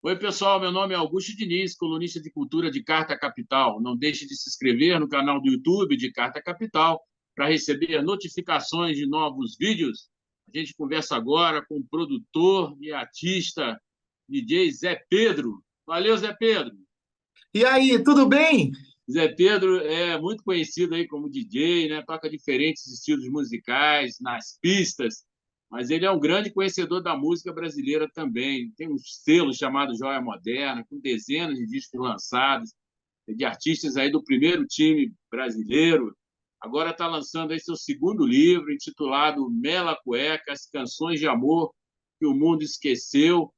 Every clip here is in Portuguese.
Oi, pessoal. Meu nome é Augusto Diniz, colunista de cultura de Carta Capital. Não deixe de se inscrever no canal do YouTube de Carta Capital para receber notificações de novos vídeos. A gente conversa agora com o produtor e artista DJ Zé Pedro. Valeu, Zé Pedro. E aí, tudo bem? Zé Pedro é muito conhecido aí como DJ, né? Toca diferentes estilos musicais nas pistas, mas ele é um grande conhecedor da música brasileira também. Tem um selo chamado Joia Moderna, com dezenas de discos lançados, de artistas aí do primeiro time brasileiro. Agora está lançando aí seu segundo livro, intitulado Mela Cueca, As Canções de Amor que o Mundo Esqueceu.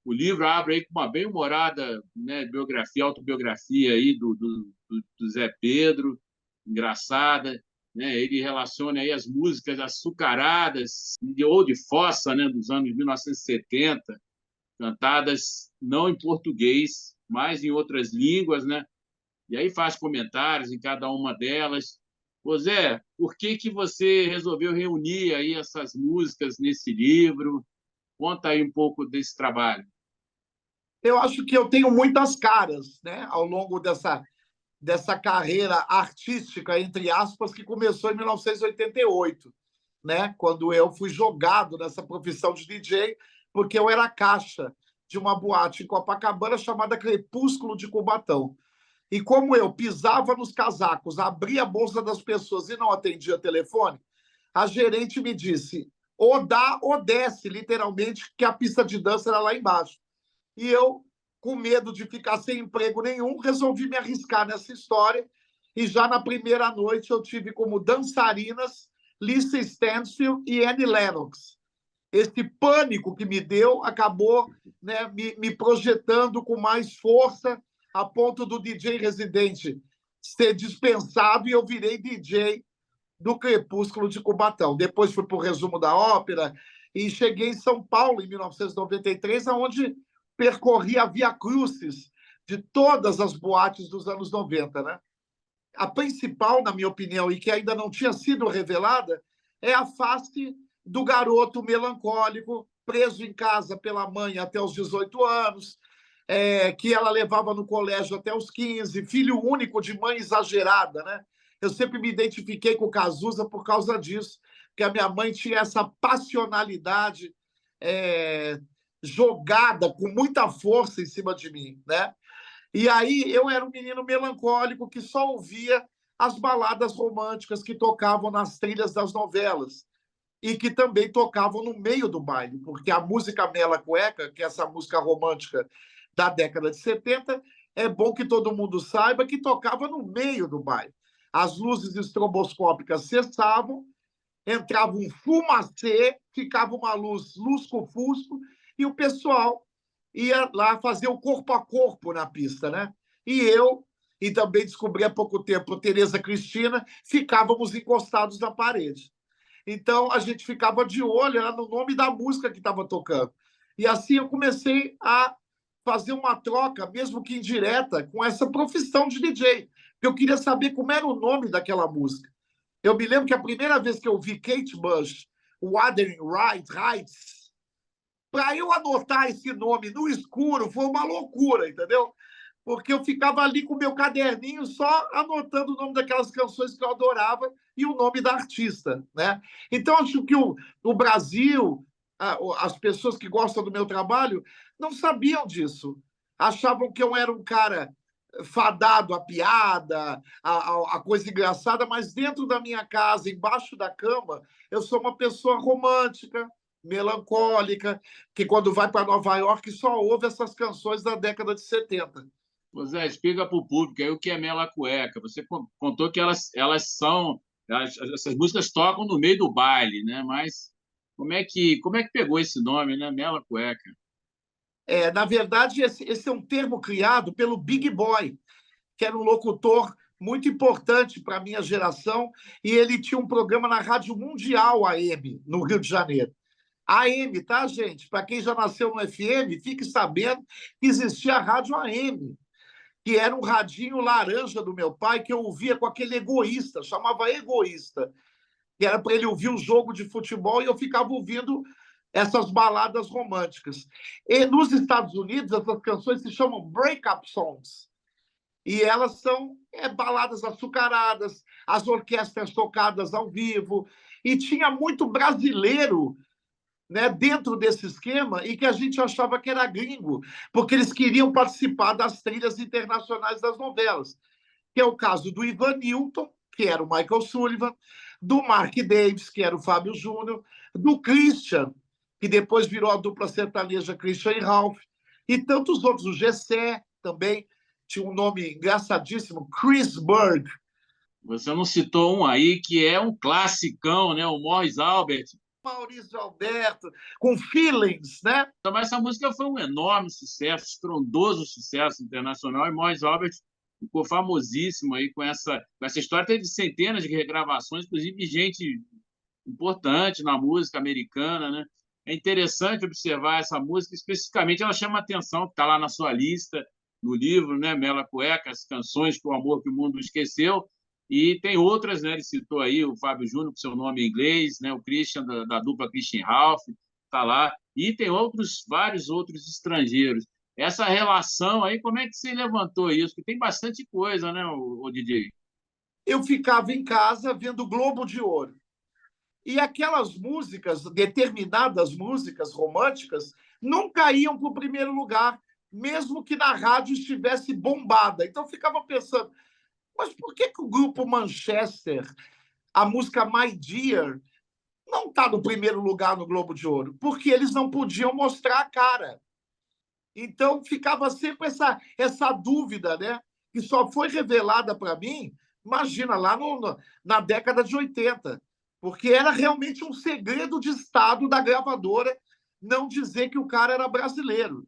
O livro abre aí com uma bem-humorada, né, biografia, autobiografia aí do Zé Pedro, engraçada, né? Ele relaciona aí as músicas açucaradas ou de fossa, né, dos anos 1970, cantadas não em português, mas em outras línguas, né? E aí faz comentários em cada uma delas. Ô Zé, por que você resolveu reunir aí essas músicas nesse livro? Conta aí um pouco desse trabalho. Eu acho que eu tenho muitas caras, né, ao longo dessa carreira artística, entre aspas, que começou em 1988, né, quando eu fui jogado nessa profissão de DJ, porque eu era caixa de uma boate em Copacabana chamada Crepúsculo de Cubatão. E como eu pisava nos casacos, abria a bolsa das pessoas e não atendia telefone, a gerente me disse: ou dá ou desce, literalmente, que a pista de dança era lá embaixo. E eu, com medo de ficar sem emprego nenhum, resolvi me arriscar nessa história. E já na primeira noite eu tive como dançarinas Lisa Stansfield e Annie Lennox. Esse pânico que me deu acabou, né, me projetando com mais força, a ponto do DJ residente ser dispensado e eu virei DJ do Crepúsculo de Cubatão. Depois fui para o Resumo da Ópera e cheguei em São Paulo em 1993, onde percorri a Via Crucis de todas as boates dos anos 90, né? A principal, na minha opinião, e que ainda não tinha sido revelada, é a face do garoto melancólico, preso em casa pela mãe até os 18 anos, que ela levava no colégio até os 15, filho único de mãe exagerada, né? Eu sempre me identifiquei com o Cazuza por causa disso, porque a minha mãe tinha essa passionalidade é, jogada com muita força em cima de mim, né? E aí eu era um menino melancólico que só ouvia as baladas românticas que tocavam nas trilhas das novelas e que também tocavam no meio do baile, porque a música Mela Cueca, que é essa música romântica da década de 70, é bom que todo mundo saiba que tocava no meio do baile. As luzes estroboscópicas cessavam, entrava um fumacê, ficava uma luz lusco-fusco, e o pessoal ia lá fazer o corpo a corpo na pista, né? E eu, e também descobri há pouco tempo, Tereza Cristina, ficávamos encostados na parede. Então, a gente ficava de olho era no nome da música que estava tocando. E assim eu comecei a fazer uma troca, mesmo que indireta, com essa profissão de DJ. Eu queria saber como era o nome daquela música. Eu me lembro que a primeira vez que eu vi Kate Bush, Wuthering Heights, para eu anotar esse nome no escuro foi uma loucura, entendeu? Porque eu ficava ali com o meu caderninho só anotando o nome daquelas canções que eu adorava e o nome da artista, né? Então, acho que o Brasil, as pessoas que gostam do meu trabalho, não sabiam disso. Achavam que eu era um cara fadado à piada, a coisa engraçada, mas dentro da minha casa, embaixo da cama, eu sou uma pessoa romântica, melancólica, que quando vai para Nova York só ouve essas canções da década de 70. Ô Zé, explica para o público aí o que é Mela Cueca. Você contou que elas são. Essas músicas tocam no meio do baile, né? Mas como é que pegou esse nome, né? Mela Cueca. Na verdade, esse é um termo criado pelo Big Boy, que era um locutor muito importante para a minha geração, e ele tinha um programa na Rádio Mundial AM, no Rio de Janeiro. AM, tá, gente? Para quem já nasceu no FM, fique sabendo que existia a Rádio AM, que era um radinho laranja do meu pai, que eu ouvia com aquele egoísta, chamava Egoísta, que era para ele ouvir o jogo de futebol, e eu ficava ouvindo essas baladas românticas. E nos Estados Unidos, essas canções se chamam break-up songs. E elas são baladas açucaradas, as orquestras tocadas ao vivo. E tinha muito brasileiro, né, dentro desse esquema, e que a gente achava que era gringo, porque eles queriam participar das trilhas internacionais das novelas, que é o caso do Ivan Newton, que era o Michael Sullivan, do Mark Davis, que era o Fábio Júnior, do Christian, que depois virou a dupla sertaneja Christian e Ralph, e tantos outros. O Gessé também tinha um nome engraçadíssimo, Chris Berg. Você não citou um aí que é um classicão, né? O Morris Albert. Maurício Alberto, com Feelings, né? Mas essa música foi um enorme sucesso, estrondoso sucesso internacional, e Morris Albert ficou famosíssimo aí com essa história. Teve centenas de regravações, inclusive de gente importante na música americana, né? É interessante observar essa música, especificamente ela chama a atenção, que está lá na sua lista, no livro, né? Mela Cueca, as canções que o amor que o mundo esqueceu, e tem outras, né? Ele citou aí o Fábio Júnior, com seu nome em inglês, né? O Christian, da dupla Christian Ralph, está lá, e tem vários outros estrangeiros. Essa relação aí, como é que você levantou isso? Porque tem bastante coisa, né, o DJ? Eu ficava em casa vendo Globo de Ouro. E aquelas músicas, determinadas músicas românticas, nunca iam para o primeiro lugar, mesmo que na rádio estivesse bombada. Então eu ficava pensando, mas por que o grupo Manchester, a música My Dear, não está no primeiro lugar no Globo de Ouro? Porque eles não podiam mostrar a cara. Então ficava sempre essa dúvida, né? Que só foi revelada para mim, imagina, lá na década de 80, porque era realmente um segredo de Estado da gravadora não dizer que o cara era brasileiro.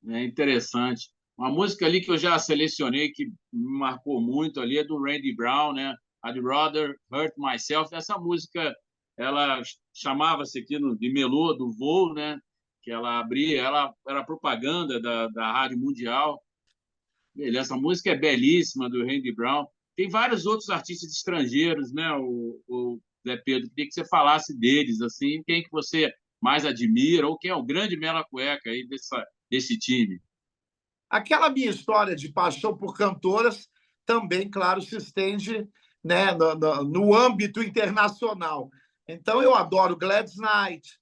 É interessante. Uma música ali que eu já selecionei, que me marcou muito ali, é do Randy Brown, né? I'd Rather Hurt Myself. Essa música, ela chamava-se aqui de Melô, do Voo, né? Que ela abria, ela era propaganda da Rádio Mundial. Essa música é belíssima, do Randy Brown. Tem vários outros artistas estrangeiros, né? O Zé Pedro, queria que você falasse deles, assim, quem que você mais admira, ou quem é o grande mela cueca aí desse time. Aquela minha história de paixão por cantoras também, claro, se estende, né, no âmbito internacional. Então, eu adoro Gladys Knight,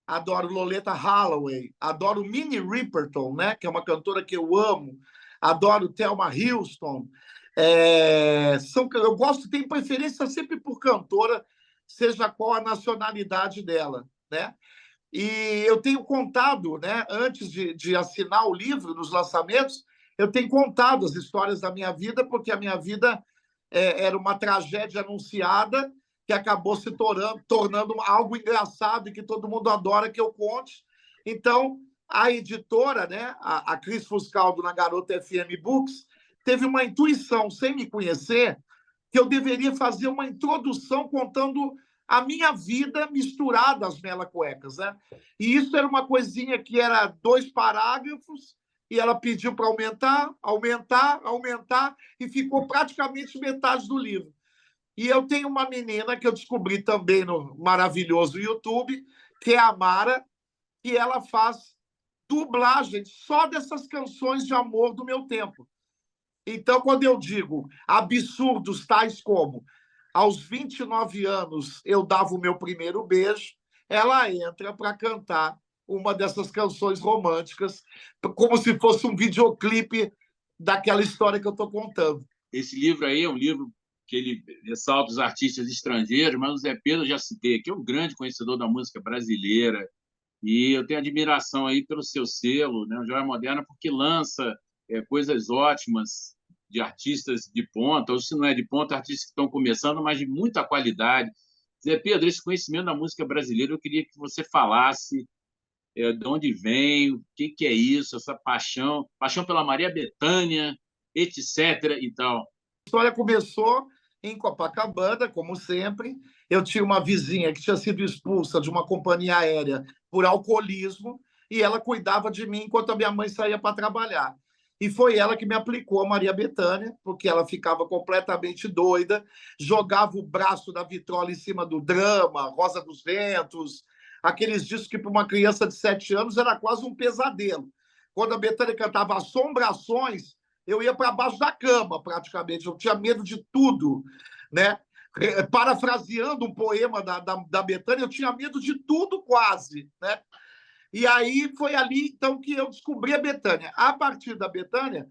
adoro Loleta Holloway, adoro Minnie Riperton, né, que é uma cantora que eu amo, adoro Thelma Houston. Eu gosto, tenho preferência sempre por cantora, seja qual a nacionalidade dela, né? E eu tenho contado, né, antes de assinar o livro, nos lançamentos, eu tenho contado as histórias da minha vida, porque a minha vida era uma tragédia anunciada que acabou se tornando algo engraçado e que todo mundo adora que eu conte. Então, a editora, né, a Cris Fuscaldo, na Garota FM Books, teve uma intuição, sem me conhecer, que eu deveria fazer uma introdução contando a minha vida misturada às Mela Cuecas, né? E isso era uma coisinha que era 2 parágrafos, e ela pediu para aumentar, aumentar, aumentar, e ficou praticamente metade do livro. E eu tenho uma menina que eu descobri também no maravilhoso YouTube, que é a Mara, que ela faz dublagem só dessas canções de amor do meu tempo. Então, quando eu digo absurdos tais como aos 29 anos eu dava o meu primeiro beijo, ela entra para cantar uma dessas canções românticas, como se fosse um videoclipe daquela história que eu estou contando. Esse livro aí é um livro que ele ressalta os artistas estrangeiros, mas o Zé Pedro, eu já citei aqui, é um grande conhecedor da música brasileira, e eu tenho admiração aí pelo seu selo, né, o Joia Moderna, porque lança coisas ótimas de artistas de ponta, ou se não é de ponta, artistas que estão começando, mas de muita qualidade. Zé Pedro, esse conhecimento da música brasileira, eu queria que você falasse de onde vem, o que é isso, essa paixão pela Maria Bethânia, etc. e tal. A história começou em Copacabana, como sempre. Eu tinha uma vizinha que tinha sido expulsa de uma companhia aérea por alcoolismo e ela cuidava de mim enquanto a minha mãe saía para trabalhar. E foi ela que me aplicou a Maria Bethânia, porque ela ficava completamente doida, jogava o braço da vitrola em cima do Drama, Rosa dos Ventos, aqueles discos que para uma criança de 7 anos era quase um pesadelo. Quando a Bethânia cantava Assombrações, eu ia para baixo da cama, praticamente. Eu tinha medo de tudo, né? Parafraseando um poema da Bethânia, eu tinha medo de tudo quase, né? E aí foi ali, então, que eu descobri a Bethânia. A partir da Bethânia,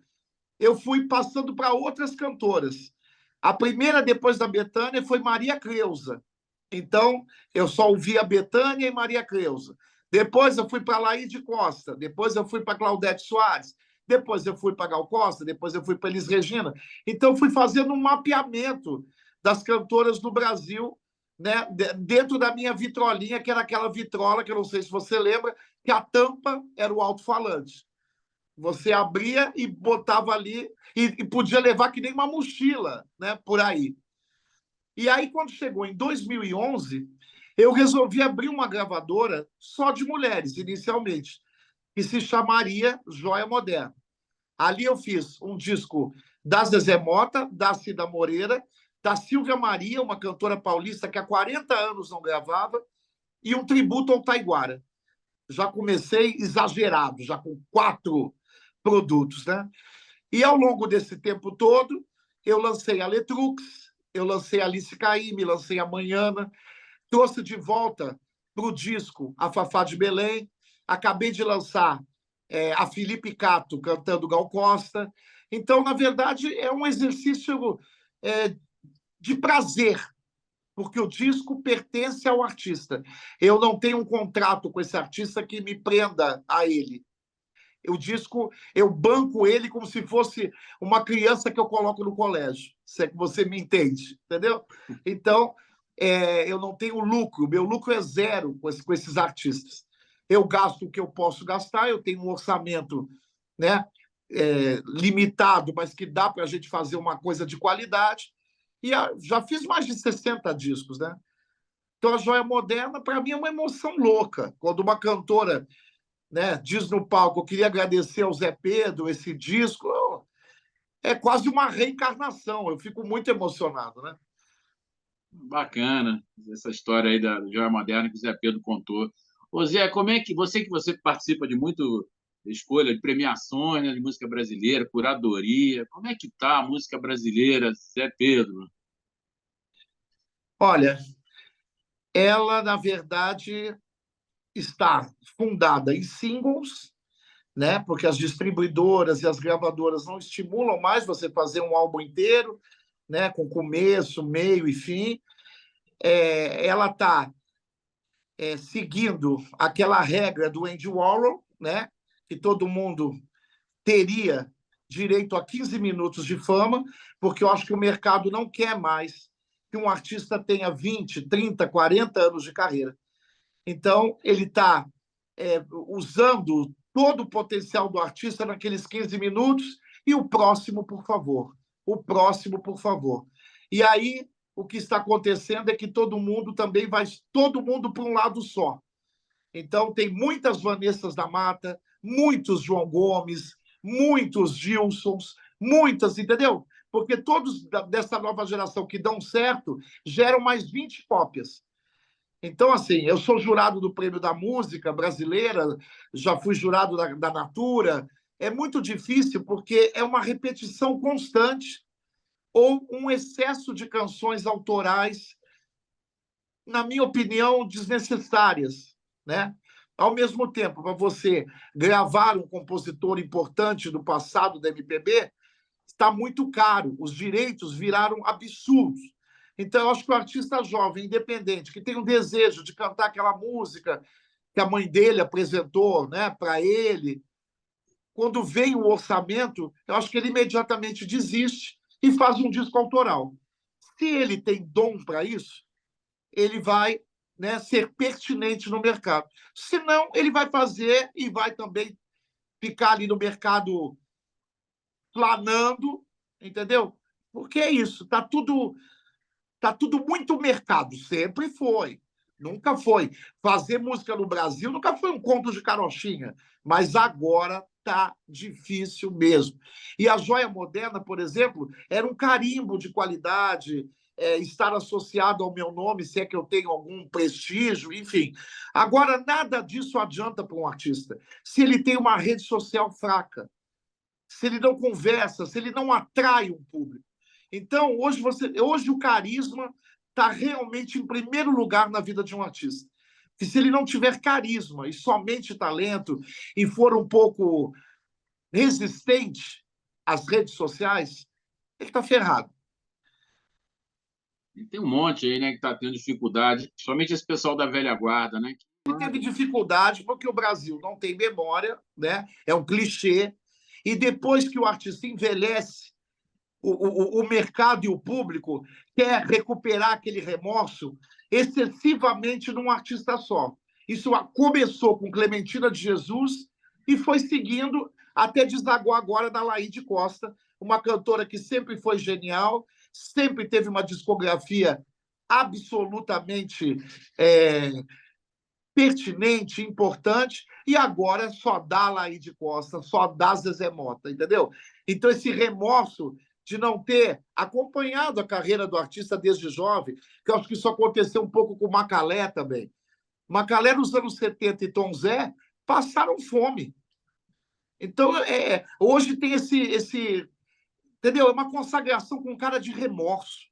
eu fui passando para outras cantoras. A primeira, depois da Bethânia, foi Maria Creuza. Então, eu só ouvia Bethânia e Maria Creuza. Depois eu fui para Laíde Costa, depois eu fui para Claudete Soares, depois eu fui para Gal Costa, depois eu fui para Elis Regina. Então, fui fazendo um mapeamento das cantoras do Brasil, né, dentro da minha vitrolinha, que era aquela vitrola, que eu não sei se você lembra, que a tampa era o alto-falante. Você abria e botava ali, e podia levar que nem uma mochila, né, por aí. E aí, quando chegou em 2011, eu resolvi abrir uma gravadora só de mulheres, inicialmente, que se chamaria Joia Moderna. Ali eu fiz um disco da Zezé Mota, da Cida Moreira, da Silvia Maria, uma cantora paulista que há 40 anos não gravava, e um tributo ao Taiguara. Já comecei exagerado, já com 4 produtos, né? E ao longo desse tempo todo, eu lancei a Letrux, eu lancei a Alice Caymmi, lancei a Manhana, trouxe de volta para o disco a Fafá de Belém, acabei de lançar a Felipe Cato cantando Gal Costa. Então, na verdade, é um exercício de prazer, porque o disco pertence ao artista. Eu não tenho um contrato com esse artista que me prenda a ele. O disco, eu banco ele como se fosse uma criança que eu coloco no colégio, se é que você me entende, entendeu? Então, eu não tenho lucro, meu lucro é zero com esses artistas. Eu gasto o que eu posso gastar, eu tenho um orçamento, né, limitado, mas que dá para a gente fazer uma coisa de qualidade. E já fiz mais de 60 discos, né? Então, a Joia Moderna, para mim, é uma emoção louca. Quando uma cantora, né, diz no palco, eu queria agradecer ao Zé Pedro esse disco, é quase uma reencarnação. Eu fico muito emocionado, né? Bacana essa história aí da Joia Moderna que o Zé Pedro contou. Ô Zé, como é que você participa de muito escolha de premiações, né, de música brasileira, curadoria, como é que tá a música brasileira, Zé Pedro? Olha, ela, na verdade, está fundada em singles, né? Porque as distribuidoras e as gravadoras não estimulam mais você fazer um álbum inteiro, né? Com começo, meio e fim. Ela está seguindo aquela regra do Andy Warhol, né? Que todo mundo teria direito a 15 minutos de fama, porque eu acho que o mercado não quer mais que um artista tenha 20, 30, 40 anos de carreira. Então, ele está usando todo o potencial do artista naqueles 15 minutos e o próximo, por favor. O próximo, por favor. E aí, o que está acontecendo é que todo mundo também vai, todo mundo para um lado só. Então, tem muitas Vanessas da Mata, muitos João Gomes, muitos Gilsons, muitas, entendeu? Porque todos dessa nova geração que dão certo geram mais 20 cópias. Então, assim, eu sou jurado do Prêmio da Música Brasileira, já fui jurado da Natura. É muito difícil porque é uma repetição constante ou um excesso de canções autorais, na minha opinião, desnecessárias, né? Ao mesmo tempo, para você gravar um compositor importante do passado da MPB, está muito caro, os direitos viraram absurdos. Então, eu acho que o artista jovem, independente, que tem um desejo de cantar aquela música que a mãe dele apresentou, né, para ele, quando vem o orçamento, eu acho que ele imediatamente desiste e faz um disco autoral. Se ele tem dom para isso, ele vai, né, ser pertinente no mercado. Se não, ele vai fazer e vai também ficar ali no mercado planando, entendeu? Porque é isso, tá tudo muito mercado, sempre foi. Nunca foi. Fazer música no Brasil nunca foi um conto de carochinha, mas agora tá difícil mesmo. E a Joia Moderna, por exemplo, era um carimbo de qualidade, estar associado ao meu nome, se é que eu tenho algum prestígio, enfim. Agora, nada disso adianta para um artista. Se ele tem uma rede social fraca, se ele não conversa, se ele não atrai um público. Então, hoje o carisma está realmente em primeiro lugar na vida de um artista. E se ele não tiver carisma e somente talento, e for um pouco resistente às redes sociais, ele está ferrado. E tem um monte aí, né, que está tendo dificuldade, principalmente esse pessoal da velha guarda, né? Ele teve dificuldade porque o Brasil não tem memória, né? É um clichê. E depois que o artista envelhece, o mercado e o público quer recuperar aquele remorso excessivamente num artista só. Isso começou com Clementina de Jesus e foi seguindo até desaguar agora na Laíde Costa, uma cantora que sempre foi genial, sempre teve uma discografia absolutamente pertinente, importante, e agora só dá Laíde Costa, só dá Zezé Mota, entendeu? Então, esse remorso de não ter acompanhado a carreira do artista desde jovem, que eu acho que isso aconteceu um pouco com o Macalé também. Macalé, nos anos 70, e Tom Zé passaram fome. Então, hoje tem esse entendeu? É uma consagração com cara de remorso,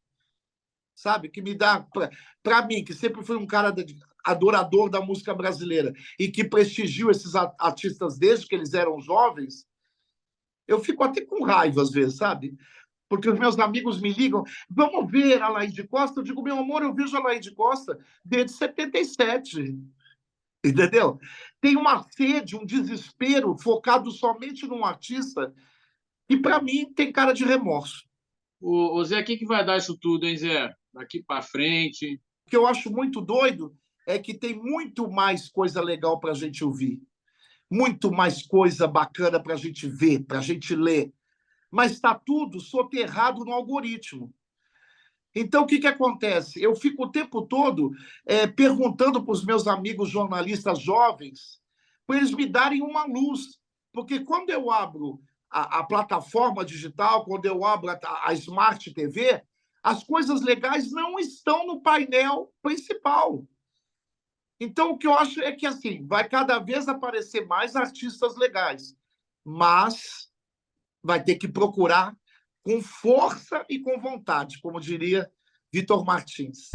sabe? Que me dá, para mim, que sempre fui um cara adorador da música brasileira e que prestigiou esses artistas desde que eles eram jovens, eu fico até com raiva às vezes, sabe? Porque os meus amigos me ligam, vamos ver a Laíde Costa? Eu digo, meu amor, eu vejo a Laíde Costa desde 77, entendeu? Tem uma sede, um desespero focado somente num artista que, para mim, tem cara de remorso. Ô Zé, o que vai dar isso tudo, hein, Zé? Daqui para frente. O que eu acho muito doido é que tem muito mais coisa legal para a gente ouvir, muito mais coisa bacana para a gente ver, para a gente ler, mas está tudo soterrado no algoritmo. Então, o que acontece? Eu fico o tempo todo perguntando para os meus amigos jornalistas jovens para eles me darem uma luz, porque quando eu abro a plataforma digital, quando eu abro a Smart TV, as coisas legais não estão no painel principal. Então, o que eu acho é que assim vai cada vez aparecer mais artistas legais, mas vai ter que procurar com força e com vontade, como diria Vitor Martins.